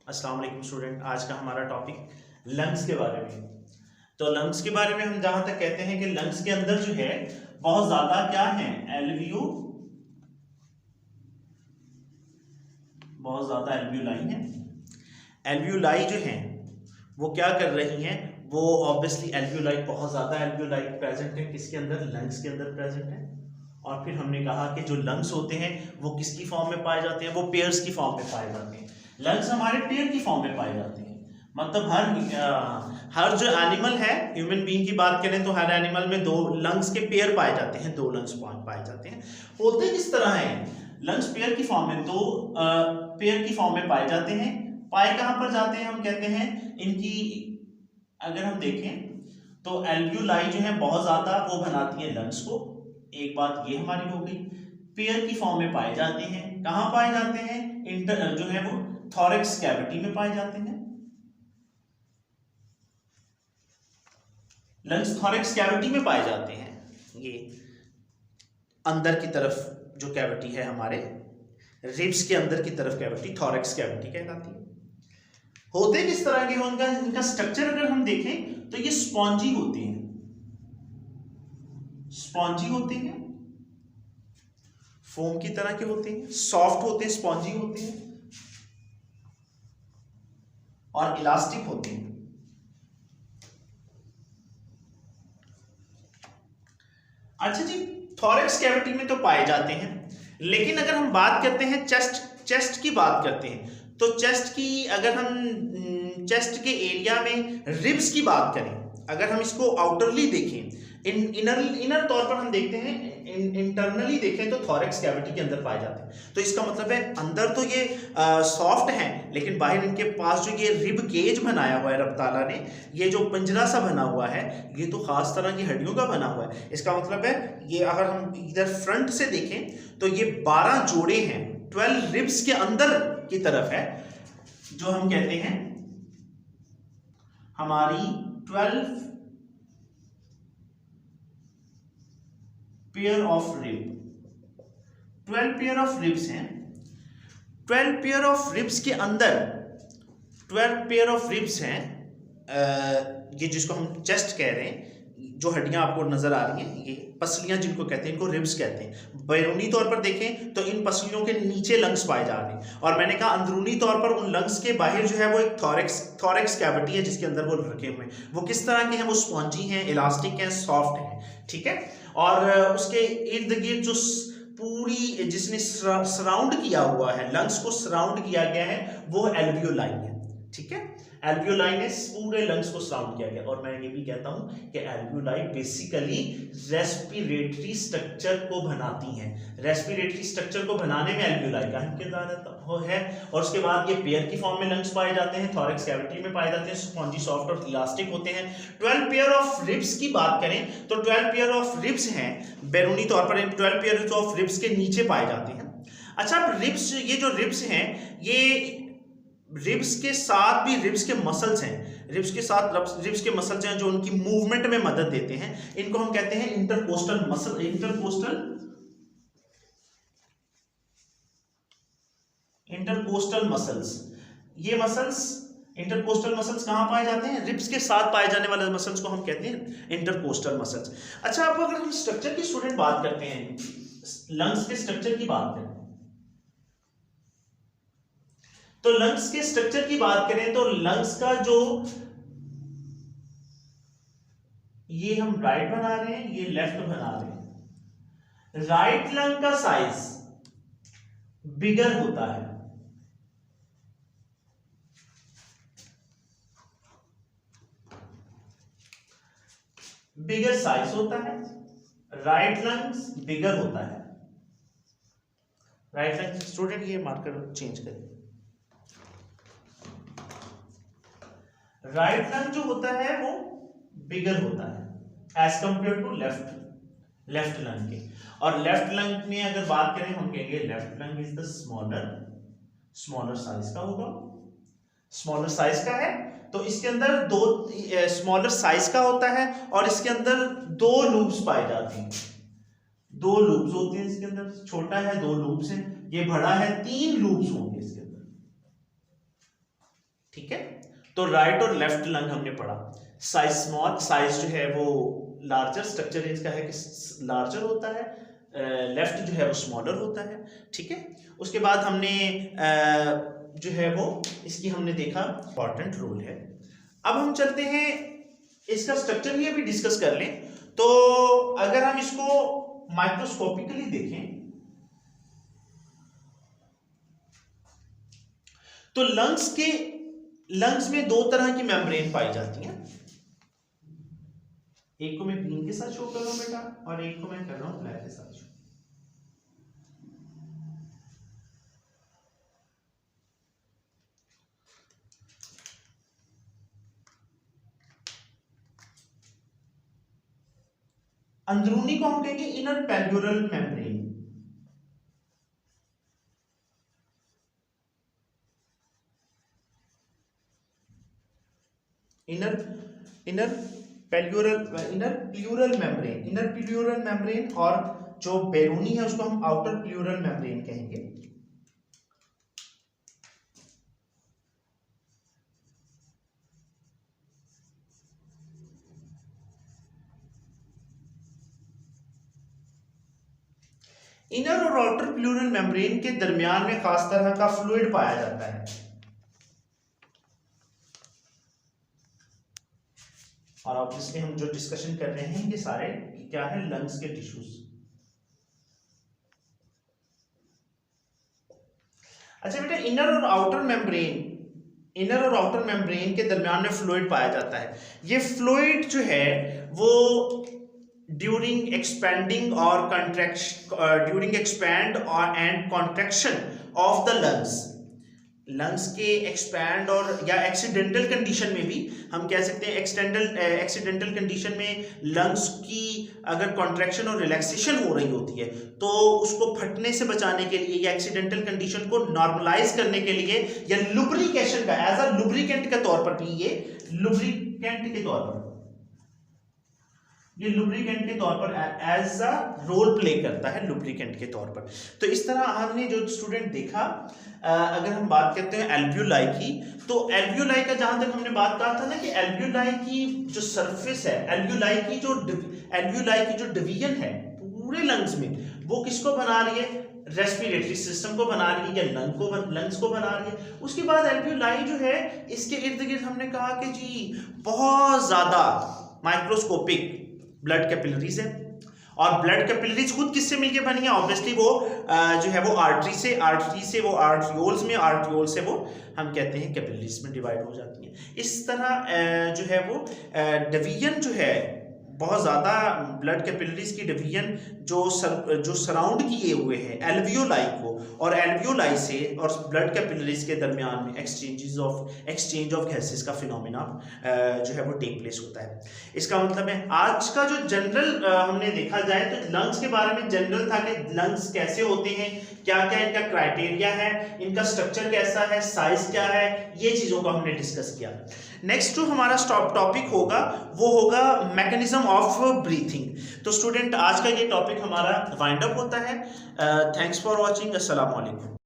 अस्सलाम वालेकुम स्टूडेंट। आज का हमारा टॉपिक लंग्स के बारे में। तो लंग्स के बारे में हम जहां तक कहते हैं कि लंग्स के अंदर जो है बहुत ज्यादा क्या है, एल्वियो, बहुत ज्यादा एल्वियोलाई है। एल्वियोलाई जो है वो क्या कर रही हैं, वो ऑब्वियसली एल्वियोलाई, बहुत ज्यादा एल्वियोलाई प्रेजेंट है किसके अंदर, लंग्स के अंदर प्रेजेंट है। और फिर हमने कहा कि जो लंग्स होते हैं वो किसकी फॉर्म में पाए जाते हैं, वो पेयर्स की फॉर्म में पाए जाते हैं। लंग्स हमारे पेयर की फॉर्म में पाए जाते हैं। मतलब हर जो एनिमल है, ह्यूमन बीइंग की बात करें तो हर एनिमल में दो लंग्स के पेयर पाए जाते हैं, दो लंग्स पाए जाते हैं। होते किस तरह हैं, लंग्स पेयर की फॉर्म में, दो पेयर की फॉर्म में पाए जाते हैं। पाए कहां पर जाते हैं, हम कहते हैं इनकी अगर हम देखें तो एल्वियोलाई जो है बहुत ज्यादा वो बनाती है लंग्स को। एक बात ये हमारी हो गई। पेयर की फॉर्म में पाए जाते हैं, कहां पाए जाते हैं, इंटर जो है वो थॉरेक्स कैविटी में पाए जाते हैं। लंग्स थॉरेक्स कैविटी में पाए जाते हैं। ये अंदर की तरफ जो कैविटी है हमारे रिब्स के अंदर की तरफ कैविटी थॉरेक्स कैविटी कहलाती है। होते किस तरह के होंगे, इनका स्ट्रक्चर अगर हम देखें तो ये स्पॉन्जी होते हैं, स्पॉन्जी होते हैं, फोम की तरह के होते हैं, सॉफ्ट होते हैं, स्पॉन्जी होते हैं और इलास्टिक होते हैं। अच्छा जी, थॉरेक्स कैविटी में तो पाए जाते हैं, लेकिन अगर हम बात करते हैं चेस्ट की बात करते हैं तो चेस्ट की, अगर हम चेस्ट के एरिया में रिब्स की बात करें, अगर हम इसको आउटरली देखें, इनर तौर पर हम देखते हैं, इंटरनली देखें तो थॉरेक्स कैविटी के अंदर पाए जाते हैं। तो इसका मतलब है अंदर तो ये सॉफ्ट हैं, लेकिन बाहर इनके पास जो ये रिब केज बनाया हुआ है रब ताला ने, ये जो पिंजरा सा बना हुआ है, ये तो खास तरह की हड्डियों का बना हुआ है। इसका मतलब है ये, अगर हम इधर फ्रंट से देखें तो ये 12 जोड़े हैं, 12 रिब्स के अंदर की तरफ है, जो हम कहते हैं हमारी 12 pair of rib, 12 pair of ribs हैं। 12 पेयर ऑफ रिब्स के अंदर 12 पेयर ऑफ रिब्स हैं, ये जिसको हम चेस्ट कह रहे हैं, जो हड्डियां आपको नजर आ रही हैं, ये पसलियां जिनको कहते हैं, इनको रिब्स कहते हैं। बैरूनी तौर पर देखें तो इन पसलियों के नीचे लंग्स पाए जा रहे हैं, और मैंने कहा अंदरूनी तौर पर उन लंग्स के बाहर जो है वो एक थॉरेक्स कैविटी है जिसके अंदर वो रखे हुए हैं। वो किस तरह के हैं, वो स्पॉन्जी हैं, इलास्टिक हैं, सॉफ्ट हैं, ठीक है। और उसके इर्द गिर्द जो पूरी जिसने सराउंड किया हुआ है, लंग्स को सराउंड किया गया है, वो एल्वियोलाई है, ठीक है। एल्वियोलाई ने पूरे लंग्स को सराउंड किया गया। और मैं ये भी कहता हूं कि एल्वियोलाई बेसिकली रेस्पिरेटरी स्ट्रक्चर को बनाती हैं। रेस्पिरेटरी स्ट्रक्चर को बनाने में एल्वियोलाई का किरदार है। और उसके बाद ये पेयर की फॉर्म में लंग्स पाए जाते हैं, थॉरेक्स कैविटी में पाए जाते हैं, स्पॉन्जी, सॉफ्ट और इलास्टिक होते हैं। 12 पेयर ऑफ रिब्स की बात करें तो 12 पेयर ऑफ रिब्स हैं, बैरूनी तौर पर 12 पेयर ऑफ रिब्स के नीचे पाए जाते हैं। अच्छा, रिब्स, ये जो रिब्स हैं, ये रिब्स के साथ भी रिब्स के मसल्स हैं, रिब्स के साथ रिब्स के मसल्स हैं जो उनकी मूवमेंट में मदद देते हैं। इनको हम कहते हैं इंटरकोस्टल मसल, इंटरकोस्टल मसल्स। ये मसल्स, इंटरकोस्टल मसल्स कहां पाए जाते हैं, रिब्स के साथ पाए जाने वाले मसल्स को हम कहते हैं इंटरकोस्टल मसल्स। अच्छा, अब अगर हम स्ट्रक्चर की स्टूडेंट बात करते हैं, लंग्स के स्ट्रक्चर की बात करें तो लंग्स के स्ट्रक्चर की बात करें तो लंग्स का जो, ये हम राइट बना रहे हैं, ये लेफ्ट बना रहे हैं। राइट लंग का साइज बिगर होता है, बिगर साइज होता है, राइट लंग्स बिगर होता है। राइट लंग स्टूडेंट, ये मार्कर चेंज करें। राइट लंग जो होता है वो बिगर होता है as compared to left lung के। और लेफ्ट लंग में अगर बात करें, हम कहेंगे left lung is the smaller size का होगा, स्मॉलर साइज का है। तो इसके अंदर दो स्मॉलर साइज का होता है और इसके अंदर दो लूप्स पाए जाते हैं, दो लूप्स होते हैं इसके अंदर। छोटा है, दो लूप्स हैं, ये बड़ा है, तीन लूप्स होंगे इसके अंदर। ठीक है। तो राइट और लेफ्ट लंग हमने पढ़ा, साइज स्मॉल, साइज जो है वो लार्जर, स्ट्रक्चर इसका है कि लार्जर होता है, लेफ्ट जो है वो स्मॉलर होता है, ठीक है। उसके बाद हमने जो है वो इसकी हमने देखा इंपॉर्टेंट रोल है। अब हम चलते हैं इसका स्ट्रक्चर भी अभी डिस्कस कर लें। तो अगर हम इसको माइक्रोस्कोपिकली देखें तो लंग्स में दो तरह की मेम्ब्रेन पाई जाती हैं। एक को मैं ग्रीन के साथ शो कर रहा हूं बेटा, और एक को मैं कर रहा हूं ब्लैक के साथ शो। अंदरूनी को हम कहेंगे inner pleural membrane, inner pleural membrane, और जो बैरूनी है उसको हम आउटर प्लूरल मेम्ब्रेन कहेंगे। इनर और आउटर प्लूरल मेम्ब्रेन के दरमियान में खास तरह का फ्लूइड पाया जाता है, और ऑब्वियसली हम जो डिस्कशन कर रहे हैं ये सारे क्या है, लंग्स के टिश्यूज। अच्छा बेटा, इनर और आउटर मेम्ब्रेन के दरमियान में फ्लूइड पाया जाता है। ये फ्लूइड जो है वो during expand and contraction of the lungs के एक्सपैंड और या एक्सीडेंटल कंडीशन में भी हम कह सकते हैं, एक्सीडेंटल कंडीशन में लंग्स की अगर कॉन्ट्रैक्शन और रिलैक्सेशन हो रही होती है तो उसको फटने से बचाने के लिए या एक्सीडेंटल कंडीशन को नॉर्मलाइज करने के लिए या लुब्रिकेशन का एज अ लुब्रिकेंट के तौर पर भी ये लुब्रिकेंट के तौर पर एज अ रोल प्ले करता है, लुब्रिकेंट के तौर पर। तो इस तरह हमने जो स्टूडेंट देखा, अगर हम बात करते हैं एल्वियोलाई की, तो एल्वियोलाई का जहां तक हमने बात कहा था ना कि एल्वियोलाई की जो सरफेस है, एल्वियोलाई की जो डिवीजन है पूरे लंग्स में, वो किसको बना रही है, रेस्पिरेटरी सिस्टम को बना रही है या लंग्स को बना रही है। उसके बाद एल्वियोलाई जो है इसके इर्द गिर्द हमने कहा कि जी बहुत ज्यादा माइक्रोस्कोपिक ब्लड कैपिलरीज है, और ब्लड कैपिलरीज खुद किससे मिलके बनी है, ऑब्वियसली वो जो है वो आर्टरी से वो आर्ट्रियोल्स में, आर्ट्रियोल से वो हम कहते हैं कैपिलरीज में डिवाइड हो जाती हैं। इस तरह जो है वो डिवीजन जो है बहुत ज़्यादा ब्लड कैपिलरीज की डिवीजन जो सराउंड किए हुए हैं एल्वियोलाई को, और एल्वियोलाई से और ब्लड कैपिलरीज के दरमियान में एक्सचेंज ऑफ गैसेस का फिनोमेना जो है वो टेक प्लेस होता है। इसका मतलब है आज का जो जनरल हमने देखा जाए तो लंग्स के बारे में जनरल था कि लंग्स कैसे होते हैं, क्या क्या इनका क्राइटेरिया है, इनका स्ट्रक्चर कैसा है, साइज क्या है, ये चीज़ों को हमने डिस्कस किया। नेक्स्ट जो हमारा टॉपिक होगा वो होगा मैकेनिज्म ऑफ ब्रीथिंग। तो स्टूडेंट आज का ये टॉपिक हमारा वाइंड अप होता है। Thanks for watching. अस्सलाम वालेकुम।